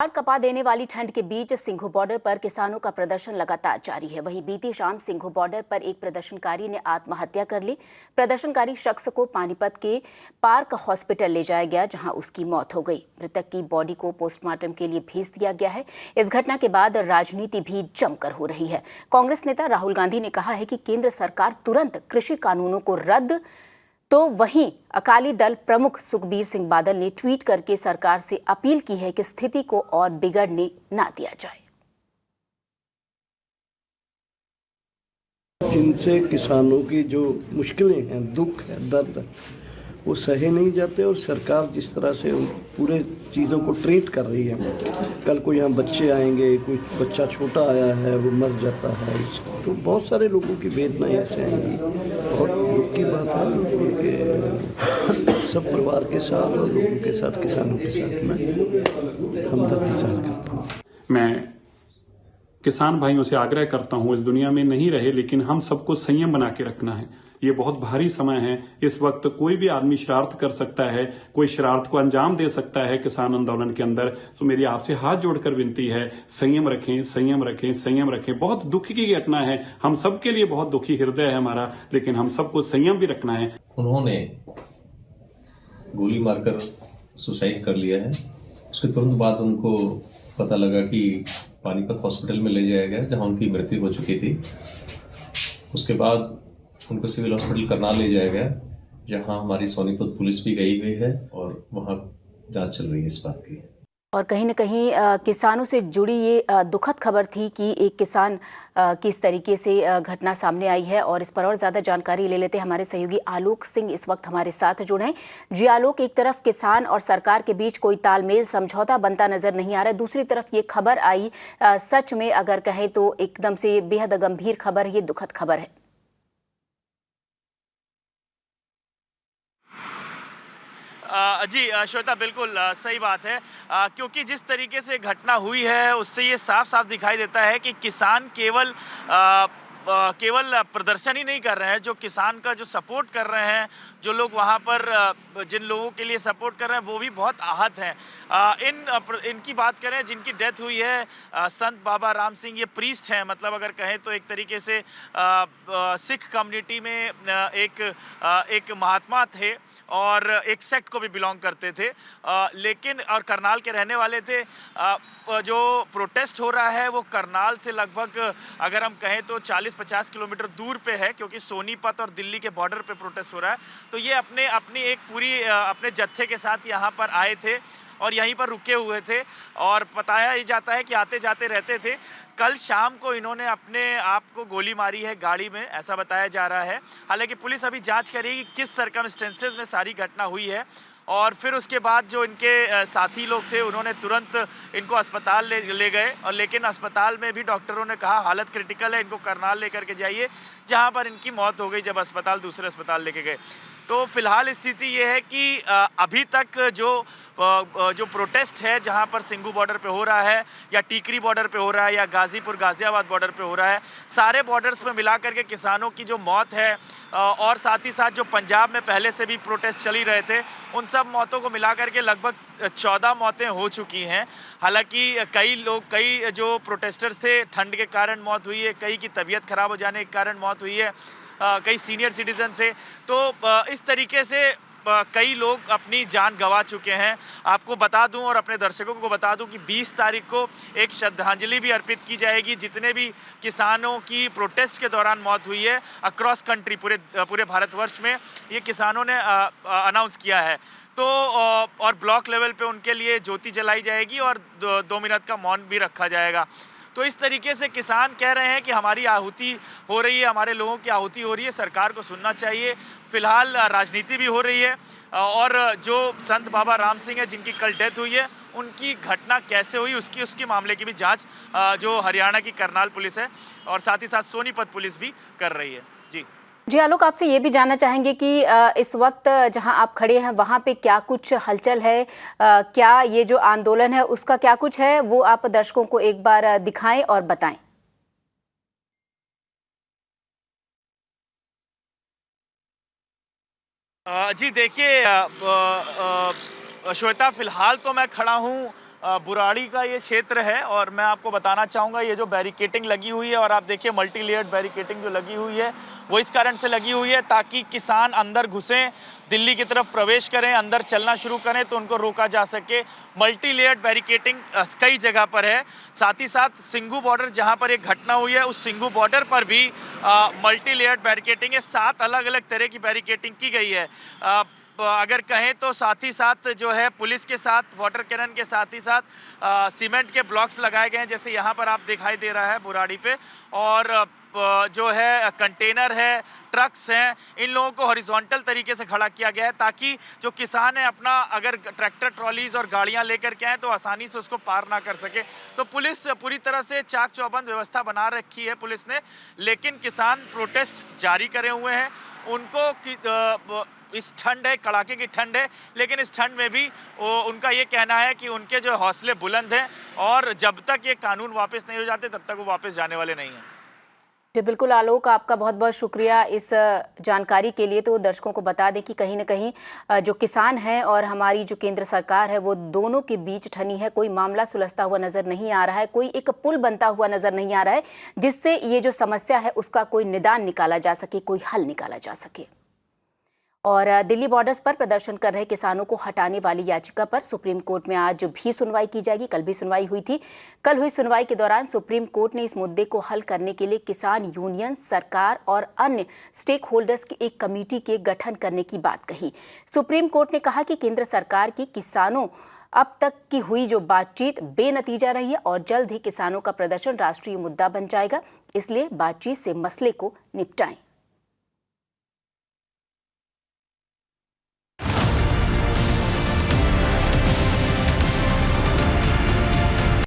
हाड़ कपा देने वाली ठंड के बीच सिंघू बॉर्डर पर किसानों का प्रदर्शन लगातार जारी है। वहीं बीती शाम सिंघू बॉर्डर पर एक प्रदर्शनकारी ने आत्महत्या कर ली। प्रदर्शनकारी शख्स को पानीपत के पार्क हॉस्पिटल ले जाया गया, जहां उसकी मौत हो गई। मृतक की बॉडी को पोस्टमार्टम के लिए भेज दिया गया है। इस घटना के बाद राजनीति भी जमकर हो रही है। कांग्रेस नेता राहुल गांधी ने कहा है कि केंद्र सरकार तुरंत कृषि कानूनों को रद्द, तो वहीं अकाली दल प्रमुख सुखबीर सिंह बादल ने ट्वीट करके सरकार से अपील की है कि स्थिति को और बिगड़ने ना दिया जाए। जिनसे किसानों की जो मुश्किलें हैं, दुख है, दर्द है, वो सहे नहीं जाते और सरकार जिस तरह से पूरे चीज़ों को ट्रीट कर रही है। कल को यहाँ बच्चे आएंगे, कोई बच्चा छोटा आया है वो मर जाता है, तो बहुत सारे लोगों की वेदनाएं ऐसे आएंगी। बहुत दुख की बात है उनके सब परिवार के साथ और लोगों के साथ, किसानों के साथ मैं हमदर्दी जाहिर करता हूँ। मैं किसान भाइयों से आग्रह करता हूं, इस दुनिया में नहीं रहे, लेकिन हम सबको संयम बना के रखना है। ये बहुत भारी समय है। इस वक्त कोई भी आदमी शरारत कर सकता है, कोई शरारत को अंजाम दे सकता है किसान आंदोलन के अंदर। तो मेरी आपसे हाथ जोड़कर विनती है, संयम रखें, संयम रखें, संयम रखें। बहुत दुख की घटना है, हम सबके लिए बहुत दुखी हृदय है हमारा, लेकिन हम सबको संयम भी रखना है। उन्होंने गोली मारकर सुसाइड कर लिया है। उसके तुरंत बाद उनको पता लगा कि पानीपत हॉस्पिटल में ले जाया गया, जहां उनकी मृत्यु हो चुकी थी। उसके बाद उनको सिविल हॉस्पिटल करनाल ले जाया गया, जहां हमारी सोनीपत पुलिस भी गई हुई है और वहां जांच चल रही है इस बात की। और कहीं न कहीं किसानों से जुड़ी ये दुखद खबर थी कि एक किसान किस तरीके से घटना सामने आई है। और इस पर और ज़्यादा जानकारी ले लेते हैं। हमारे सहयोगी आलोक सिंह इस वक्त हमारे साथ जुड़े हैं। जी आलोक, एक तरफ किसान और सरकार के बीच कोई तालमेल समझौता बनता नजर नहीं आ रहा है, दूसरी तरफ ये खबर आई, सच में अगर कहें तो एकदम से बेहद गंभीर खबर है, ये दुखद खबर है। जी श्वेता, बिल्कुल सही बात है। क्योंकि जिस तरीके से घटना हुई है उससे ये साफ साफ दिखाई देता है कि किसान केवल प्रदर्शन ही नहीं कर रहे हैं। जो किसान का जो सपोर्ट कर रहे हैं, जो लोग वहाँ पर जिन लोगों के लिए सपोर्ट कर रहे हैं, वो भी बहुत आहत हैं। इनकी बात करें जिनकी डेथ हुई है, संत बाबा राम सिंह, ये प्रीस्ट हैं। मतलब अगर कहें तो एक तरीके से सिख कम्युनिटी में एक महात्मा थे और एक सेक्ट को भी बिलोंग करते थे, लेकिन और करनाल के रहने वाले थे। जो प्रोटेस्ट हो रहा है वो करनाल से लगभग अगर हम कहें तो 40-50 किलोमीटर दूर पे है, क्योंकि सोनीपत और दिल्ली के बॉर्डर पे प्रोटेस्ट हो रहा है। तो ये अपनी एक पूरी अपने जत्थे के साथ यहाँ पर आए थे और यहीं पर रुके हुए थे और बताया ही जाता है कि आते जाते रहते थे। कल शाम को इन्होंने अपने आप को गोली मारी है गाड़ी में, ऐसा बताया जा रहा है। हालांकि पुलिस अभी जांच करेगी कि किस सर्कमस्टेंसेस में सारी घटना हुई है। और फिर उसके बाद जो इनके साथी लोग थे उन्होंने तुरंत इनको अस्पताल ले गए, और लेकिन अस्पताल में भी डॉक्टरों ने कहा हालत क्रिटिकल है, इनको करनाल लेकर के जाइए, जहां पर इनकी मौत हो गई जब दूसरे अस्पताल लेके गए। तो फिलहाल स्थिति ये है कि अभी तक जो प्रोटेस्ट है जहां पर सिंघू बॉर्डर पे हो रहा है, या टीकरी बॉर्डर पे हो रहा है, या गाजीपुर गाजियाबाद बॉर्डर पे हो रहा है, सारे बॉर्डर्स पे मिला करके किसानों की जो मौत है, और साथ ही साथ जो पंजाब में पहले से भी प्रोटेस्ट चल ही रहे थे, उन सब मौतों को मिला करके लगभग 14 मौतें हो चुकी हैं। हालांकि कई जो प्रोटेस्टर्स थे, ठंड के कारण मौत हुई है, कई की तबीयत खराब हो जाने के कारण मौत हुई है, कई सीनियर सिटीजन थे। तो इस तरीके से कई लोग अपनी जान गंवा चुके हैं। आपको बता दूं और अपने दर्शकों को बता दूं कि 20 तारीख को एक श्रद्धांजलि भी अर्पित की जाएगी जितने भी किसानों की प्रोटेस्ट के दौरान मौत हुई है अक्रॉस कंट्री, पूरे भारतवर्ष में ये किसानों ने अनाउंस किया है। तो और ब्लॉक लेवल पे उनके लिए ज्योति जलाई जाएगी और 2 मिनट का मौन भी रखा जाएगा। तो इस तरीके से किसान कह रहे हैं कि हमारी आहुति हो रही है, हमारे लोगों की आहुति हो रही है, सरकार को सुनना चाहिए। फिलहाल राजनीति भी हो रही है, और जो संत बाबा राम सिंह है जिनकी कल डेथ हुई है, उनकी घटना कैसे हुई उसकी मामले की भी जांच जो हरियाणा की करनाल पुलिस है और साथ ही साथ सोनीपत पुलिस भी कर रही है। जी आलोक, आपसे ये भी जानना चाहेंगे कि इस वक्त जहां आप खड़े हैं वहां पे क्या कुछ हलचल है, क्या ये जो आंदोलन है उसका क्या कुछ है, वो आप दर्शकों को एक बार दिखाएं और बताएं। जी देखिए श्वेता, फिलहाल तो मैं खड़ा हूँ बुराड़ी का ये क्षेत्र है और मैं आपको बताना चाहूँगा ये जो बैरिकेटिंग लगी हुई है और आप देखिए मल्टी लेयर्ड बैरिकेटिंग जो लगी हुई है वो इस कारण से लगी हुई है ताकि किसान अंदर घुसें, दिल्ली की तरफ प्रवेश करें, अंदर चलना शुरू करें तो उनको रोका जा सके। मल्टी लेयर्ड बैरिकेटिंग कई जगह पर है। साथ ही साथ सिंघू बॉर्डर जहां पर एक घटना हुई है उस सिंघू बॉर्डर पर भी मल्टी लेयर्ड बैरिकेटिंग है। 7 अलग अलग तरह की बैरिकेटिंग की गई है। अगर कहें तो साथ ही साथ जो है पुलिस के साथ वाटर कैनन के साथ ही साथ सीमेंट के ब्लॉक्स लगाए गए हैं, जैसे यहाँ पर आप दिखाई दे रहा है बुराड़ी पे, और जो है कंटेनर है, ट्रक्स हैं, इन लोगों को हॉरिजॉन्टल तरीके से खड़ा किया गया है ताकि जो किसान है अपना अगर ट्रैक्टर ट्रॉलीज और गाड़ियां लेकर के आए तो आसानी से उसको पार ना कर सके। तो पुलिस पूरी तरह से चाक चौबंद व्यवस्था बना रखी है पुलिस ने, लेकिन किसान प्रोटेस्ट जारी करे हुए हैं। उनको इस ठंड है, कड़ाके की ठंड है, लेकिन इस ठंड में भी उनका ये कहना है कि उनके जो हौसले बुलंद हैं और जब तक ये कानून वापस नहीं हो जाते तब तक वो वापस जाने वाले नहीं हैं। जी बिल्कुल आलोक, आपका बहुत बहुत शुक्रिया इस जानकारी के लिए। तो दर्शकों को बता दें कि कहीं ना कहीं जो किसान हैं और हमारी जो केंद्र सरकार है वो दोनों के बीच ठनी है। कोई मामला सुलझता हुआ नजर नहीं आ रहा है, कोई एक पुल बनता हुआ नजर नहीं आ रहा है जिससे ये जो समस्या है उसका कोई निदान निकाला जा सके, कोई हल निकाला जा सके। और दिल्ली बॉर्डर्स पर प्रदर्शन कर रहे किसानों को हटाने वाली याचिका पर सुप्रीम कोर्ट में आज भी सुनवाई की जाएगी। कल भी सुनवाई हुई थी। कल हुई सुनवाई के दौरान सुप्रीम कोर्ट ने इस मुद्दे को हल करने के लिए किसान यूनियन, सरकार और अन्य स्टेक होल्डर्स की एक कमेटी के गठन करने की बात कही। सुप्रीम कोर्ट ने कहा कि केंद्र सरकार की किसानों अब तक की हुई जो बातचीत बेनतीजा रही है और जल्द ही किसानों का प्रदर्शन राष्ट्रीय मुद्दा बन जाएगा, इसलिए बातचीत से मसले को निपटाएं।